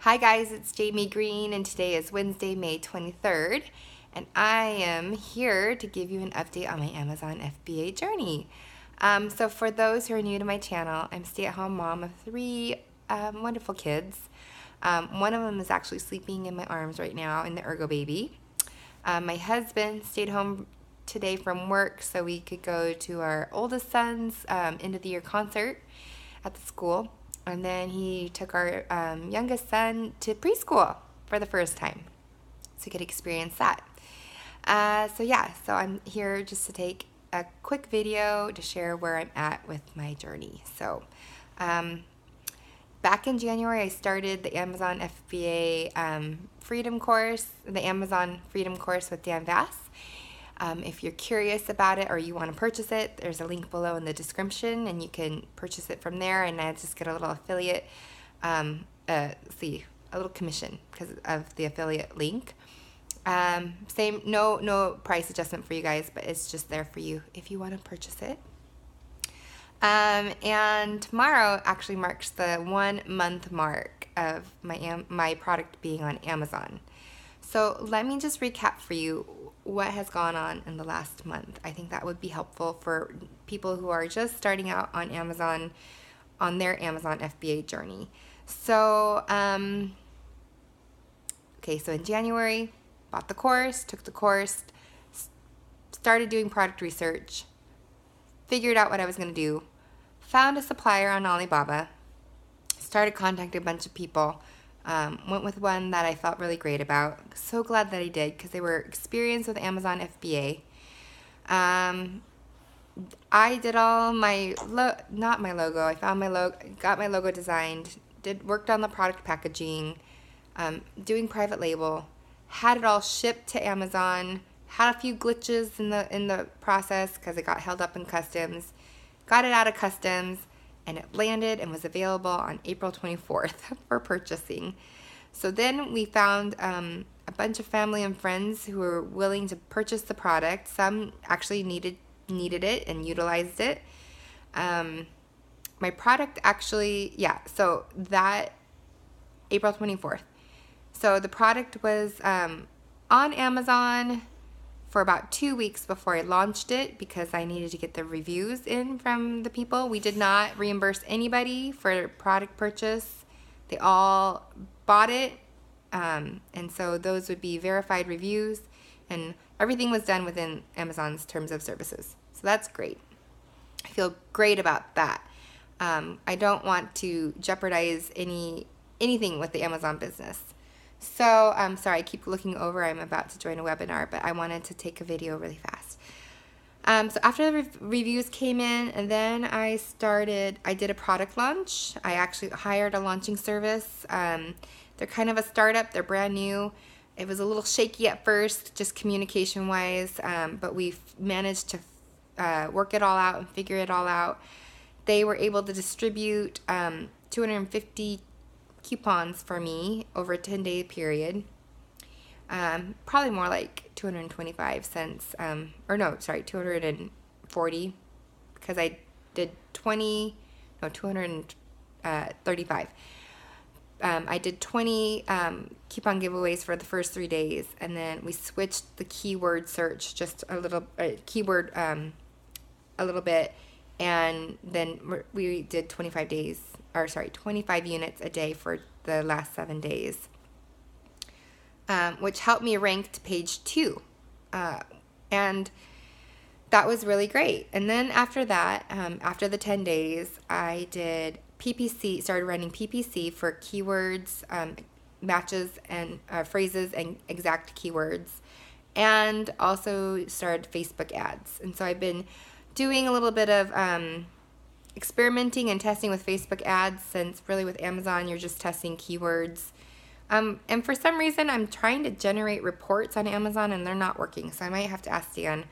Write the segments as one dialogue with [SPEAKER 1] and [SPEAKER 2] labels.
[SPEAKER 1] Hi guys, it's Jamie Green and today is Wednesday, May 23rd, and I am here to give you an update on my Amazon FBA journey. So for those who are new to my channel, I'm a stay-at-home mom of three wonderful kids. One of them is actually sleeping in my arms right now in the Ergo Baby. My husband stayed home today from work so we could go to our oldest son's end of the year concert at the school. And then he took our youngest son to preschool for the first time, so he could experience that. So I'm here just to take a quick video to share where I'm at with my journey. So back in January, I started the Amazon FBA Freedom Course, the Amazon Freedom Course with Dan Vass. If you're curious about it or you want to purchase it, there's a link below in the description and you can purchase it from there, and I just get a little affiliate, a little commission because of the affiliate link. No price adjustment for you guys, but it's just there for you if you want to purchase it. And tomorrow actually marks the 1 month mark of my product being on Amazon. So let me just recap for you what has gone on in the last month. I think that would be helpful for people who are just starting out on Amazon, on their Amazon FBA journey. So, so in January, bought the course, took the course, started doing product research, figured out what I was going to do, found a supplier on Alibaba, started contacting a bunch of people. Went with one that I felt really great about. So glad that I did because they were experienced with Amazon FBA. I did all my, not my logo, I found my logo, got my logo designed, worked on the product packaging, doing private label, had it all shipped to Amazon, had a few glitches in the process because it got held up in customs, got it out of customs, and it landed and was available on April 24th for purchasing. So then we found a bunch of family and friends who were willing to purchase the product. Some actually needed it and utilized it. My product actually, so that April 24th. So the product was on Amazon for about 2 weeks before I launched it because I needed to get the reviews in from the people. We did not reimburse anybody for product purchase. They all bought it, and so those would be verified reviews, and everything was done within Amazon's terms of services. So that's great. I feel great about that. I don't want to jeopardize anything with the Amazon business. So, sorry, I keep looking over. I'm about to join a webinar, but I wanted to take a video really fast. So after the reviews came in, and then I did a product launch. I actually hired a launching service. They're kind of a startup. They're brand new. It was a little shaky at first, just communication-wise, but we've managed to work it all out and figure it all out. They were able to distribute 250 coupons for me over a 10-day period. Probably more like 225 cents, 240, because I did 235. I did 20 coupon giveaways for the first 3 days, and then we switched the keyword search just a little bit, and then we did 25 units a day for the last 7 days, which helped me rank to page 2, and that was really great. And then after that, after the 10 days, I did PPC, started running PPC for keywords, matches, and phrases and exact keywords, and also started Facebook ads. And so I've been doing a little bit of experimenting and testing with Facebook ads, since really with Amazon you're just testing keywords. And for some reason I'm trying to generate reports on Amazon and they're not working, so I might have to ask Dan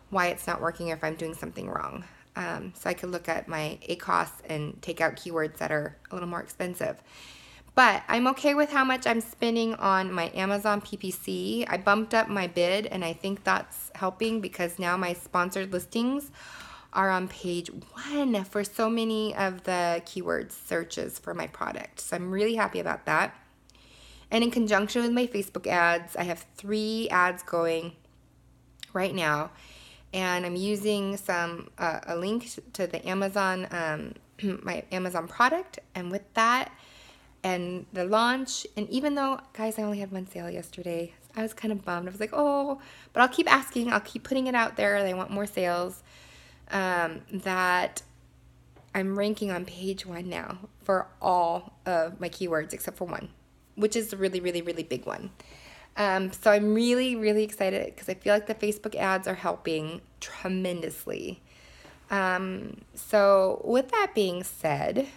[SPEAKER 1] why it's not working or if I'm doing something wrong. So I could look at my ACOS and take out keywords that are a little more expensive. But I'm okay with how much I'm spending on my Amazon PPC. I bumped up my bid, and I think that's helping because now my sponsored listings are on page 1 for so many of the keyword searches for my product. So I'm really happy about that. And in conjunction with my Facebook ads, I have 3 ads going right now. And I'm using a link to the Amazon, my Amazon product. And with that and the launch, and even though, guys, I only had 1 sale yesterday, I was kind of bummed. I was like, oh, but I'll keep asking. I'll keep putting it out there. They want more sales. That I'm ranking on page 1 now for all of my keywords except for 1, which is a really, really, really big one. So I'm really, really excited because I feel like the Facebook ads are helping tremendously. So with that being said,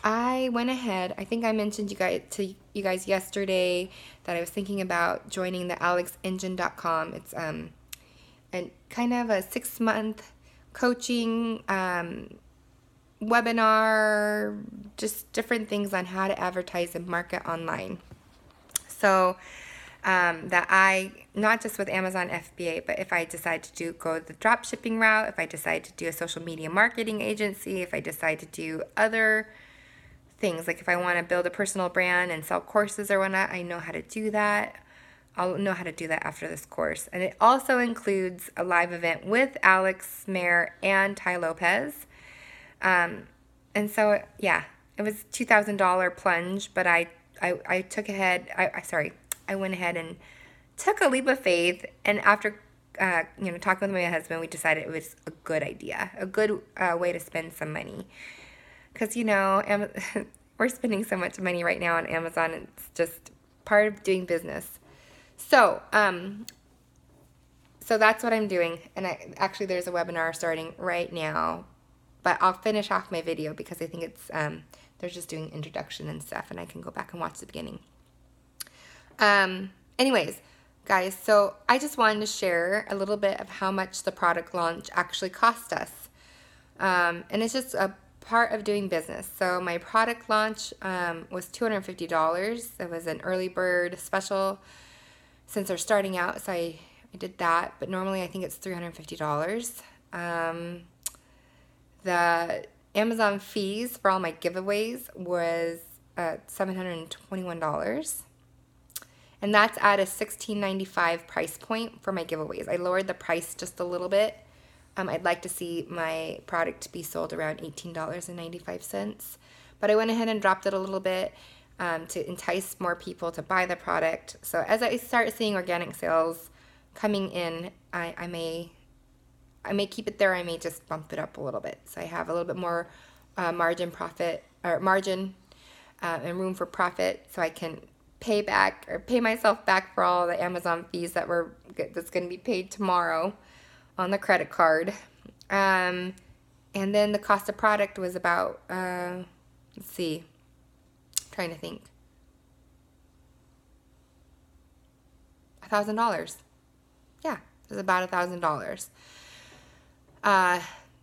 [SPEAKER 1] I went ahead. I think I mentioned to you guys yesterday that I was thinking about joining the alexengine.com. It's and kind of a 6-month coaching webinar, just different things on how to advertise and market online. So that I, not just with Amazon FBA, but if I decide to go the drop shipping route, if I decide to do a social media marketing agency, if I decide to do other things, like if I want to build a personal brand and sell courses or whatnot, I know how to do that. I'll know how to do that after this course. And it also includes a live event with Alex Mayer and Ty Lopez. And so, yeah, it was $2,000 plunge, but I went ahead and took a leap of faith. And after, talking with my husband, we decided it was a good idea, a good way to spend some money. Because, we're spending so much money right now on Amazon. It's just part of doing business. So that's what I'm doing. And there's a webinar starting right now. But I'll finish off my video because I think it's, they're just doing introduction and stuff. And I can go back and watch the beginning. Anyways, guys, so I just wanted to share a little bit of how much the product launch actually cost us. And it's just a part of doing business. So my product launch was $250. It was an early bird special since they're starting out. So I did that. But normally I think it's $350. The Amazon fees for all my giveaways was $721. And that's at a $16.95 price point for my giveaways. I lowered the price just a little bit. I'd like to see my product be sold around $18.95. But I went ahead and dropped it a little bit to entice more people to buy the product. So as I start seeing organic sales coming in, I may keep it there. I may just bump it up a little bit. So I have a little bit more margin and room for profit, so I can pay myself back for all the Amazon fees that's going to be paid tomorrow on the credit card. And then the cost of product was about, trying to think, $1,000. Yeah, it was about $1,000.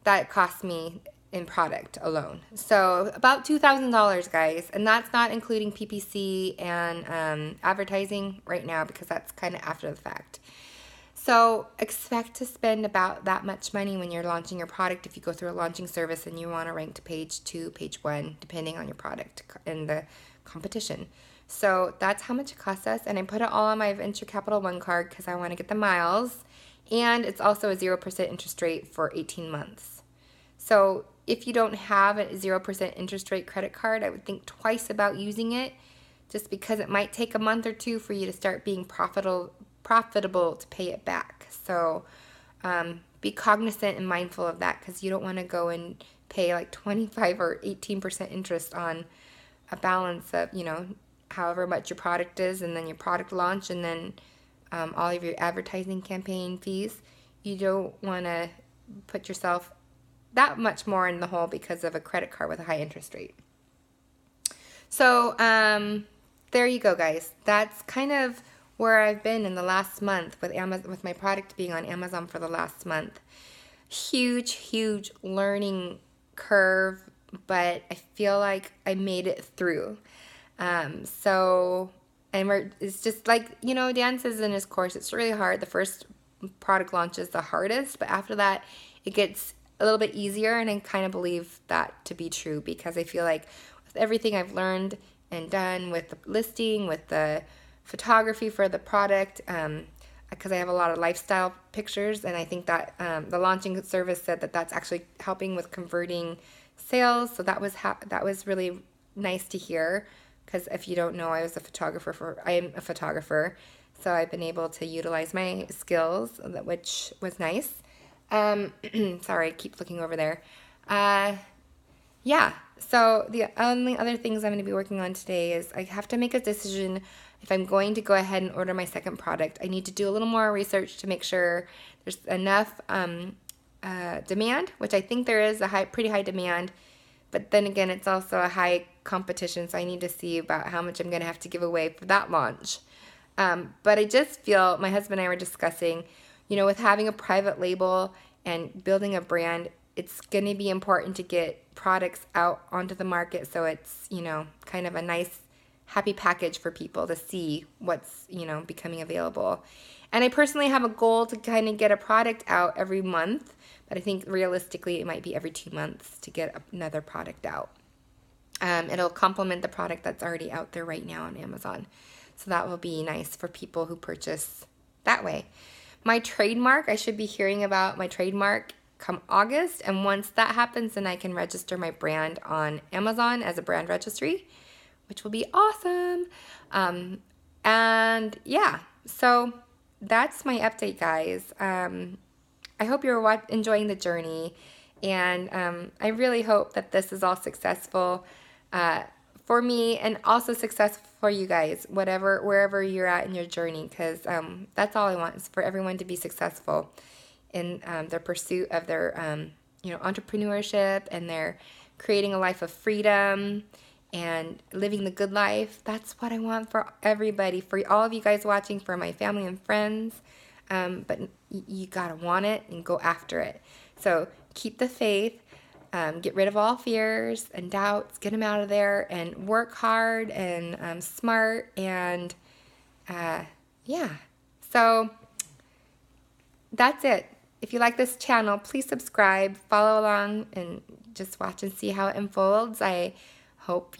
[SPEAKER 1] That cost me in product alone. So about $2,000, guys. And that's not including PPC and advertising right now because that's kind of after the fact. So expect to spend about that much money when you're launching your product if you go through a launching service and you want to rank to page 2, page 1, depending on your product and the competition. So that's how much it costs us. And I put it all on my Venture Capital One card because I want to get the miles. And it's also a 0% interest rate for 18 months. So if you don't have a 0% interest rate credit card, I would think twice about using it just because it might take a month or 2 for you to start being profitable to pay it back. So be cognizant and mindful of that because you don't want to go and pay like 25 or 18% interest on a balance of, however much your product is and then your product launch and then all of your advertising campaign fees. You don't want to put yourself that much more in the hole because of a credit card with a high interest rate. So there you go, guys. That's kind of where I've been in the last month with my product being on Amazon for the last month. Huge learning curve, but I feel like I made it through. It's just like, Dan says in his course, it's really hard. The first product launch is the hardest, but after that, it gets a little bit easier, and I kind of believe that to be true because I feel like with everything I've learned and done with the listing, with the photography for the product, because I have a lot of lifestyle pictures, and I think that the launching service said that that's actually helping with converting sales. So that was really nice to hear, because if you don't know, I am a photographer, so I've been able to utilize my skills, which was nice. Sorry, I keep looking over there. Yeah, so the only other things I'm going to be working on today is I have to make a decision if I'm going to go ahead and order my second product. I need to do a little more research to make sure there's enough demand, which I think there is pretty high demand, but then again, it's also a high competition, so I need to see about how much I'm going to have to give away for that launch. But I just feel, my husband and I were discussing, with having a private label and building a brand, it's going to be important to get products out onto the market, so it's, kind of a nice, happy package for people to see what's, becoming available. And I personally have a goal to kind of get a product out every month, but I think realistically it might be every 2 months to get another product out. It'll complement the product that's already out there right now on Amazon. So that will be nice for people who purchase that way. My trademark, I should be hearing about my trademark come August, and once that happens, then I can register my brand on Amazon as a brand registry, which will be awesome. And yeah, so that's my update, guys. I hope you're enjoying the journey, and I really hope that this is all successful for me, and also successful for you guys, wherever you're at in your journey, because that's all I want, is for everyone to be successful in their pursuit of their entrepreneurship, and their creating a life of freedom and living the good life. That's what I want for everybody, for all of you guys watching, for my family and friends. But you gotta want it and go after it. So keep the faith, get rid of all fears and doubts, get them out of there, and work hard and smart, and yeah. So that's it. If you like this channel, please subscribe, follow along, and just watch and see how it unfolds. I hope,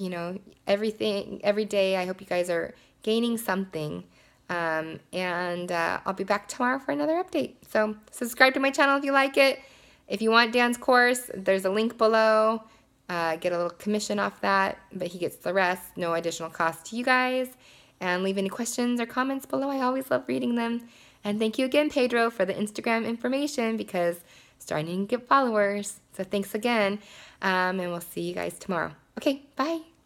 [SPEAKER 1] every day, I hope you guys are gaining something. And I'll be back tomorrow for another update. So subscribe to my channel if you like it. If you want Dan's course, there's a link below. Get a little commission off that, but he gets the rest. No additional cost to you guys. And leave any questions or comments below. I always love reading them. And thank you again, Pedro, for the Instagram information, because starting to get followers. So thanks again, and we'll see you guys tomorrow. Okay, bye.